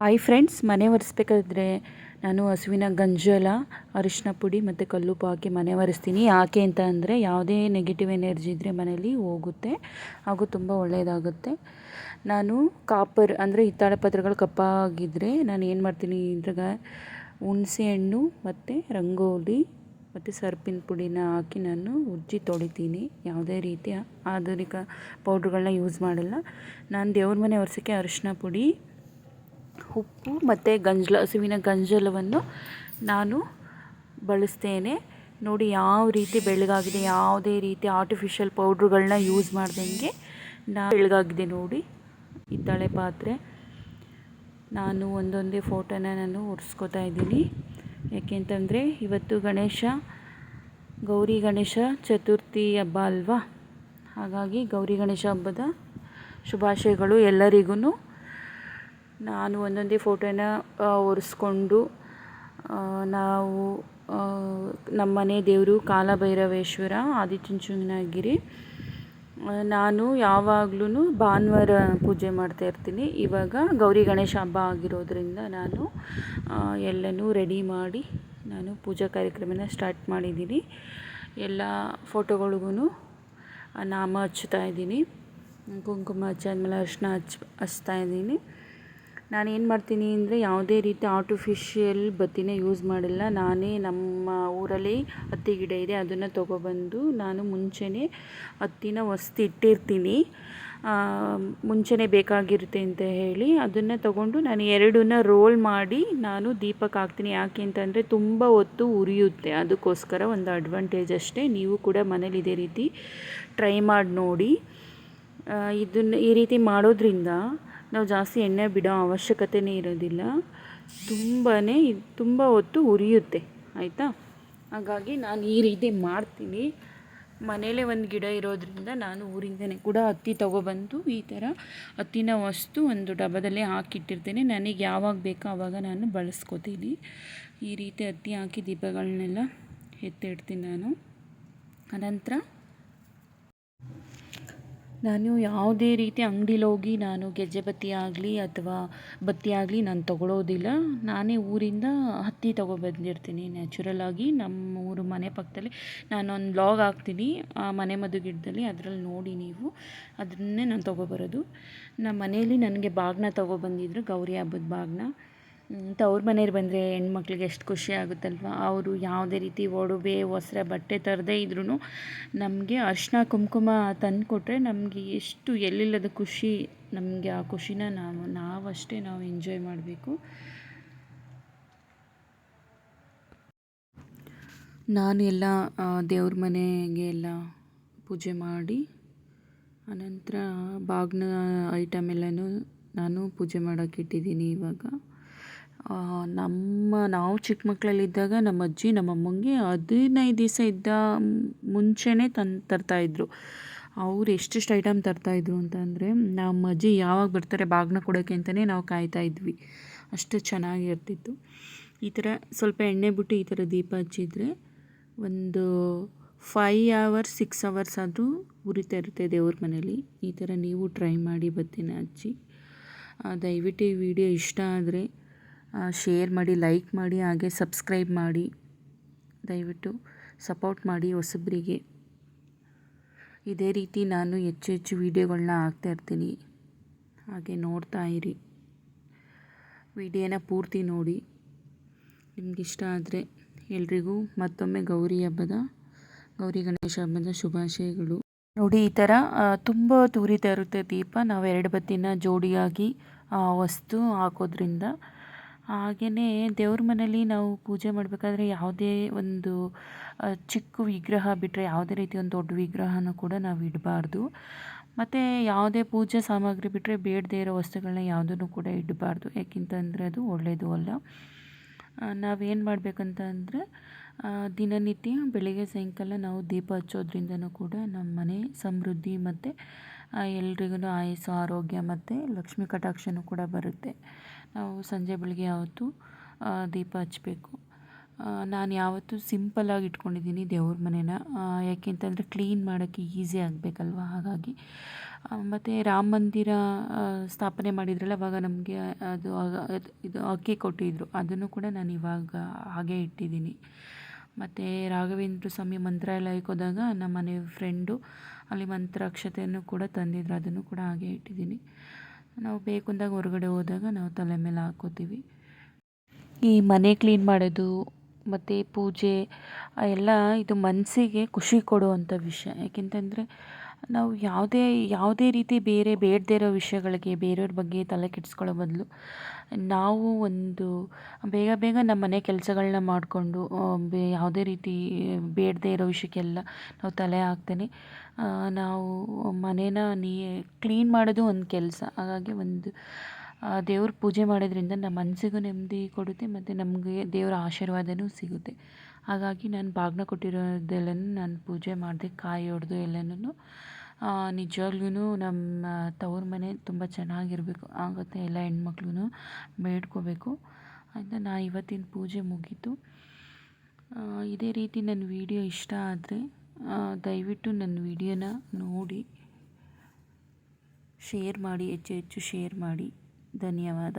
Hi friends, ಮನೆ ಒರೆಸ್ಬೇಕಾದ್ರೆ ನಾನು ಹಸುವಿನ ಗಂಜಲ, ಅರಿಶಿನ ಪುಡಿ ಮತ್ತು ಕಲ್ಲುಪ್ಪು ಹಾಕಿ ಮನೆ ಒರೆಸ್ತೀನಿ. ಯಾಕೆ ಅಂತ ಅಂದರೆ ಯಾವುದೇ ನೆಗೆಟಿವ್ ಎನರ್ಜಿ ಇದ್ದರೆ ಮನೇಲಿ ಹೋಗುತ್ತೆ ಹಾಗೂ ತುಂಬ ಒಳ್ಳೆಯದಾಗುತ್ತೆ. ನಾನು ಕಾಪರ್ ಅಂದರೆ ಹಿತ್ತಾಳೆ ಪಾತ್ರೆಗಳು ಕಪ್ಪಾಗಿದ್ದರೆ ನಾನು ಏನು ಮಾಡ್ತೀನಿ ಇದ್ರಾಗ ಹುಣಸೆ ಹಣ್ಣು ಮತ್ತು ರಂಗೋಲಿ ಮತ್ತು ಸರ್ಪಿನ ಪುಡಿನ ಹಾಕಿ ನಾನು ಉಜ್ಜಿ ತೊಳಿತೀನಿ. ಯಾವುದೇ ರೀತಿಯ ಆಧುನಿಕ ಪೌಡ್ರುಗಳನ್ನ ಯೂಸ್ ಮಾಡಲ್ಲ. ನಾನು ದೇವ್ರ ಮನೆ ಒರೆಸೋಕ್ಕೆ ಅರಿಶಿನ ಪುಡಿ, ಉಪ್ಪು ಮತ್ತು ಹಸುವಿನ ಗಂಜಲವನ್ನು ನಾನು ಬಳಸ್ತೇನೆ. ನೋಡಿ ಯಾವ ರೀತಿ ಬೆಳ್ಳಗಾಗಿದೆ, ಯಾವುದೇ ರೀತಿ ಆರ್ಟಿಫಿಷಿಯಲ್ ಪೌಡ್ರುಗಳನ್ನ ಯೂಸ್ ಮಾಡ್ದಂಗೆ ಬೆಳ್ಳಗಾಗಿದೆ ನೋಡಿ ಹಿತ್ತಾಳೆ ಪಾತ್ರೆ. ನಾನು ಒಂದೊಂದೇ ಫೋಟೋನ ನಾನು ಒರೆಸ್ಕೋತಾ ಇದ್ದೀನಿ. ಯಾಕೆಂತಂದರೆ ಇವತ್ತು ಗೌರಿ ಗಣೇಶ ಚತುರ್ಥಿ ಹಬ್ಬ ಅಲ್ವಾ. ಹಾಗಾಗಿ ಗೌರಿ ಗಣೇಶ ಹಬ್ಬದ ಶುಭಾಶಯಗಳು ಎಲ್ಲರಿಗೂ. ನಾನು ಒಂದೊಂದೇ ಫೋಟೋನ ಒರೆಸ್ಕೊಂಡು ನಾವು ನಮ್ಮ ಮನೆ ದೇವರು ಕಾಲಭೈರವೇಶ್ವರ ಆದಿಚುಂಚನಗಿರಿ. ನಾನು ಯಾವಾಗಲೂ ಭಾನುವಾರ ಪೂಜೆ ಮಾಡ್ತಾಯಿರ್ತೀನಿ. ಇವಾಗ ಗೌರಿ ಗಣೇಶ ಹಬ್ಬ ಆಗಿರೋದ್ರಿಂದ ನಾನು ಎಲ್ಲನೂ ರೆಡಿ ಮಾಡಿ ನಾನು ಪೂಜಾ ಕಾರ್ಯಕ್ರಮನ ಸ್ಟಾರ್ಟ್ ಮಾಡಿದ್ದೀನಿ. ಎಲ್ಲ ಫೋಟೋಗಳಿಗೂ ನಾಮ ಹಚ್ತಾ ಇದ್ದೀನಿ. ಕುಂಕುಮ ಹಚ್ಚಾದ್ಮೇಲೆ ಅರಿಶಿನ ಹಚ್ತಾ ಇದ್ದೀನಿ. ನಾನು ಏನು ಮಾಡ್ತೀನಿ ಅಂದರೆ ಯಾವುದೇ ರೀತಿ ಆರ್ಟಿಫಿಷಿಯಲ್ ಬತ್ತಿನ ಯೂಸ್ ಮಾಡಿಲ್ಲ. ನಾನೇ ನಮ್ಮ ಊರಲ್ಲಿ ಹತ್ತಿ ಗಿಡ ಇದೆ, ಅದನ್ನು ತೊಗೊಬಂದು ನಾನು ಮುಂಚೆನೇ ಹತ್ತಿನ ಹೊಸ್ದು ಇಟ್ಟಿರ್ತೀನಿ. ಮುಂಚೆನೇ ಬೇಕಾಗಿರುತ್ತೆ ಅಂತ ಹೇಳಿ ಅದನ್ನು ತೊಗೊಂಡು ನಾನು ಎರಡನ್ನ ರೋಲ್ ಮಾಡಿ ನಾನು ದೀಪಕ್ಕೆ ಹಾಕ್ತೀನಿ. ಯಾಕೆ ಅಂತಂದರೆ ತುಂಬ ಹೊತ್ತು ಉರಿಯುತ್ತೆ, ಅದಕ್ಕೋಸ್ಕರ ಒಂದು ಅಡ್ವಾಂಟೇಜ್ ಅಷ್ಟೇ. ನೀವು ಕೂಡ ಮನೇಲಿ ಇದೇ ರೀತಿ ಟ್ರೈ ಮಾಡಿ ನೋಡಿ. ಈ ರೀತಿ ಮಾಡೋದ್ರಿಂದ ನಾವು ಜಾಸ್ತಿ ಎಣ್ಣೆ ಬಿಡೋ ಅವಶ್ಯಕತೆಯೇ ಇರೋದಿಲ್ಲ. ತುಂಬ ಹೊತ್ತು ಉರಿಯುತ್ತೆ, ಆಯಿತಾ. ಹಾಗಾಗಿ ನಾನು ಈ ರೀತಿ ಮಾಡ್ತೀನಿ. ಮನೇಲೇ ಒಂದು ಗಿಡ ಇರೋದ್ರಿಂದ ನಾನು ಊರಿಂದನೇ ಕೂಡ ಹತ್ತಿ ತೊಗೊಬಂದು ಈ ಥರ ಹತ್ತಿನ ಹೊಸ್ದು ಒಂದು ಡಬ್ಬದಲ್ಲಿ ಹಾಕಿಟ್ಟಿರ್ತೇನೆ. ನನಗೆ ಯಾವಾಗ ಬೇಕೋ ಆವಾಗ ನಾನು ಬಳಸ್ಕೋತೀನಿ. ಈ ರೀತಿ ಹತ್ತಿ ಹಾಕಿ ದೀಪಗಳನ್ನೆಲ್ಲ ಎತ್ತಿಡ್ತೀನಿ ನಾನು. ಅನಂತರ ನಾನು ಯಾವುದೇ ರೀತಿ ಅಂಗಡಿಲಿ ಹೋಗಿ ನಾನು ಗೆಜ್ಜೆ ಬತ್ತಿ ಆಗಲಿ ಅಥವಾ ಬತ್ತಿ ಆಗಲಿ ನಾನು ತೊಗೊಳೋದಿಲ್ಲ. ನಾನೇ ಊರಿಂದ ಹತ್ತಿ ತೊಗೊಬಂದಿರ್ತೀನಿ ನ್ಯಾಚುರಲಾಗಿ. ನಮ್ಮ ಊರು ಮನೆ ಪಕ್ಕದಲ್ಲಿ ನಾನೊಂದು ಬ್ಲಾಗ್ ಹಾಕ್ತೀನಿ ಮನೆ ಮದ್ದು ಗಿಡದಲ್ಲಿ, ಅದರಲ್ಲಿ ನೋಡಿ ನೀವು. ಅದನ್ನೇ ನಾನು ತೊಗೊಬರೋದು. ನಮ್ಮ ಮನೇಲಿ ನನಗೆ ಬಾಗಿನ ತೊಗೊಬಂದಿದ್ರು, ಗೌರಿ ಹಬ್ಬದ ಬಾಗಿನ. ತವ್ರ ಮನೆಯವ್ರು ಬಂದರೆ ಹೆಣ್ಮಕ್ಳಿಗೆ ಎಷ್ಟು ಖುಷಿ ಆಗುತ್ತಲ್ವ. ಅವರು ಯಾವುದೇ ರೀತಿ ಒಡವೆ ಹೊಸ್ರ ಬಟ್ಟೆ ತರದೇ ಇದ್ರೂ ನಮಗೆ ಅರಿಶಿನ ಕುಂಕುಮ ತಂದು ಕೊಟ್ಟರೆ ನಮಗೆ ಎಷ್ಟು ಎಲ್ಲಿಲ್ಲದ ಖುಷಿ. ನಮಗೆ ಆ ಖುಷಿನ ನಾವಷ್ಟೇ ಎಂಜಾಯ್ ಮಾಡಬೇಕು. ನಾನು ಎಲ್ಲ ದೇವ್ರ ಮನೆಗೆ ಎಲ್ಲ ಪೂಜೆ ಮಾಡಿ ಅನಂತರ ಬಾಗಿನ ಐಟಮ್ ಎಲ್ಲನೂ ನಾನು ಪೂಜೆ ಮಾಡೋಕ್ಕೆ ಇಟ್ಟಿದ್ದೀನಿ. ಇವಾಗ ನಾವು ಚಿಕ್ಕ ಮಕ್ಕಳಲ್ಲಿದ್ದಾಗ ನಮ್ಮ ಅಜ್ಜಿ ನಮ್ಮ ಅಮ್ಮಂಗೆ 15 ದಿವಸ ಇದ್ದ ಮುಂಚೆನೇ ತರ್ತಾಯಿದ್ರು. ಅವ್ರು ಎಷ್ಟೆಷ್ಟು ಐಟಮ್ ತರ್ತಾಯಿದ್ರು ಅಂತಂದರೆ ನಮ್ಮ ಅಜ್ಜಿ ಯಾವಾಗ ಬರ್ತಾರೆ ಬಾಗಿನ ಕೊಡೋಕ್ಕೆ ಅಂತಲೇ ನಾವು ಕಾಯ್ತಾಯಿದ್ವಿ. ಅಷ್ಟು ಚೆನ್ನಾಗಿರ್ತಿತ್ತು. ಈ ಥರ ಸ್ವಲ್ಪ ಎಣ್ಣೆ ಬಿಟ್ಟು ಈ ಥರ ದೀಪ ಹಚ್ಚಿದರೆ ಒಂದು 5 hours 6 hours ಆದರೂ ಉರಿತಾ ಇರುತ್ತೆ ದೇವ್ರ ಮನೇಲಿ. ಈ ಥರ ನೀವು ಟ್ರೈ ಮಾಡಿ ಬತ್ತಿನ ಹಚ್ಚಿ. ದಯವಿಟ್ಟು ಈ ವಿಡಿಯೋ ಇಷ್ಟ ಆದರೆ ಶೇರ್ ಮಾಡಿ, ಲೈಕ್ ಮಾಡಿ, ಹಾಗೆ ಸಬ್ಸ್ಕ್ರೈಬ್ ಮಾಡಿ. ದಯವಿಟ್ಟು ಸಪೋರ್ಟ್ ಮಾಡಿ ಹೊಸಬರಿಗೆ. ಇದೇ ರೀತಿ ನಾನು ಹೆಚ್ಚು ವೀಡಿಯೋಗಳನ್ನ ಹಾಕ್ತಾಯಿರ್ತೀನಿ. ಹಾಗೆ ನೋಡ್ತಾ ಇರಿ, ವಿಡಿಯೋನ ಪೂರ್ತಿ ನೋಡಿ. ನಿಮಗಿಷ್ಟ ಆದರೆ ಎಲ್ರಿಗೂ ಮತ್ತೊಮ್ಮೆ ಗೌರಿ ಗಣೇಶ ಹಬ್ಬದ ಶುಭಾಶಯಗಳು. ನೋಡಿ ಈ ಥರ ತುಂಬ ಉರಿತಾ ಇರುತ್ತೆ ದೀಪ. ನಾವು 2 ಬತ್ತಿನ ಜೋಡಿಯಾಗಿ ಹೊಸ್ದು ಹಾಕೋದ್ರಿಂದ. ಹಾಗೆಯೇ ದೇವ್ರ ಮನೇಲಿ ನಾವು ಪೂಜೆ ಮಾಡಬೇಕಾದ್ರೆ ಯಾವುದೇ ಒಂದು ಚಿಕ್ಕ ವಿಗ್ರಹ ಬಿಟ್ಟರೆ ಯಾವುದೇ ರೀತಿ ಒಂದು ದೊಡ್ಡ ವಿಗ್ರಹನೂ ಕೂಡ ನಾವು ಇಡಬಾರ್ದು. ಮತ್ತು ಯಾವುದೇ ಪೂಜೆ ಸಾಮಗ್ರಿ ಬಿಟ್ಟರೆ ಬೇಡದೇ ಇರೋ ವಸ್ತುಗಳನ್ನ ಯಾವುದನ್ನು ಕೂಡ ಇಡಬಾರ್ದು. ಯಾಕೆಂತಂದರೆ ಅದು ಒಳ್ಳೆಯದು ಅಲ್ಲ. ನಾವೇನು ಮಾಡಬೇಕಂತ ಅಂದರೆ ದಿನನಿತ್ಯ ಬೆಳಿಗ್ಗೆ ಸಾಯಂಕಾಲ ನಾವು ದೀಪ ಹಚ್ಚೋದ್ರಿಂದನೂ ಕೂಡ ನಮ್ಮ ಮನೆ ಸಮೃದ್ಧಿ ಮತ್ತು ಎಲ್ರಿಗೂ ಆಯಸ್ಸು, ಆರೋಗ್ಯ ಮತ್ತು ಲಕ್ಷ್ಮೀ ಕಟಾಕ್ಷನೂ ಕೂಡ ಬರುತ್ತೆ. ನಾವು ಸಂಜೆ ಬೆಳಗ್ಗೆ ಯಾವತ್ತೂ ದೀಪ ಹಚ್ಚಬೇಕು. ನಾನು ಯಾವತ್ತೂ ಸಿಂಪಲ್ಲಾಗಿ ಇಟ್ಕೊಂಡಿದ್ದೀನಿ ದೇವ್ರ ಮನೇನ. ಯಾಕೆಂತಂದರೆ ಕ್ಲೀನ್ ಮಾಡೋಕ್ಕೆ ಈಸಿ ಆಗಬೇಕಲ್ವ, ಹಾಗಾಗಿ. ಮತ್ತು ರಾಮ ಮಂದಿರ ಸ್ಥಾಪನೆ ಮಾಡಿದ್ರಲ್ಲ, ಅವಾಗ ನಮಗೆ ಅದು ಇದು ಅಕ್ಕಿ ಕೊಟ್ಟಿದ್ದರು, ಅದನ್ನು ಕೂಡ ನಾನು ಇವಾಗ ಹಾಗೆ ಇಟ್ಟಿದ್ದೀನಿ. ಮತ್ತು ರಾಘವೇಂದ್ರ ಸ್ವಾಮಿ ಮಂತ್ರಾಲಯಕ್ಕೆ ಹೋದಾಗ ನಮ್ಮ ಮನೆ ಫ್ರೆಂಡು ಅಲ್ಲಿ ಮಂತ್ರಾಕ್ಷತೆಯನ್ನು ಕೂಡ ತಂದಿದ್ರು, ಅದನ್ನು ಕೂಡ ಹಾಗೆ ಇಟ್ಟಿದ್ದೀನಿ. ನಾವು ಬೇಕು ಅಂದಾಗ ಹೊರಗಡೆ ಹೋದಾಗ ನಾವು ತಲೆ ಮೇಲೆ ಹಾಕ್ಕೋತೀವಿ. ಈ ಮನೆ ಕ್ಲೀನ್ ಮಾಡೋದು ಮತ್ತು ಪೂಜೆ ಎಲ್ಲ ಇದು ಮನಸ್ಸಿಗೆ ಖುಷಿ ಕೊಡುವಂಥ ವಿಷಯ. ಏಕೆಂತಂದರೆ ನಾವು ಯಾವುದೇ ರೀತಿ ಬೇಡದೇ ಇರೋ ವಿಷಯಗಳಿಗೆ ಬೇರೆಯವ್ರ ಬಗ್ಗೆ ತಲೆ ಕೆಡಿಸ್ಕೊಳ್ಳೋ ಬದಲು ನಾವು ಬೇಗ ಬೇಗ ನಮ್ಮ ಮನೆ ಕೆಲಸಗಳನ್ನ ಮಾಡಿಕೊಂಡು ಯಾವುದೇ ರೀತಿ ಬೇಡದೇ ಇರೋ ವಿಷಯಕ್ಕೆಲ್ಲ ನಾವು ತಲೆ ಹಾಕ್ತೇನೆ ನಾವು ಮನೇನ ಕ್ಲೀನ್ ಮಾಡೋದು ಒಂದು ಕೆಲಸ. ಹಾಗಾಗಿ ದೇವ್ರ ಪೂಜೆ ಮಾಡೋದ್ರಿಂದ ನಮ್ಮ ಮನಸ್ಸಿಗೂ ನೆಮ್ಮದಿ ಕೊಡುತ್ತೆ ಮತ್ತು ನಮಗೆ ದೇವರ ಆಶೀರ್ವಾದವೂ ಸಿಗುತ್ತೆ. ಹಾಗಾಗಿ ನಾನು ಬಾಗಿನ ಕೊಟ್ಟಿರೋದೆಲ್ಲನೂ ನಾನು ಪೂಜೆ ಮಾಡಿದೆ, ಕಾಯಿ ಹೊಡೆದು ಎಲ್ಲನೂ. ನಿಜವಾಗ್ಲೂ ನಮ್ಮ ತವ್ರ ಮನೆ ತುಂಬ ಚೆನ್ನಾಗಿರಬೇಕು ಆಗುತ್ತೆ, ಎಲ್ಲ ಹೆಣ್ಮಕ್ಳು ಬೇಡ್ಕೋಬೇಕು ಅಂತ. ಇವತ್ತಿನ ಪೂಜೆ ಮುಗೀತು. ಇದೇ ರೀತಿ ನನ್ನ ವಿಡಿಯೋ ಇಷ್ಟ ಆದರೆ ದಯವಿಟ್ಟು ನನ್ನ ವಿಡಿಯೋನ ನೋಡಿ ಶೇರ್ ಮಾಡಿ, ಹೆಚ್ಚು ಹೆಚ್ಚು ಶೇರ್ ಮಾಡಿ. ಧನ್ಯವಾದ.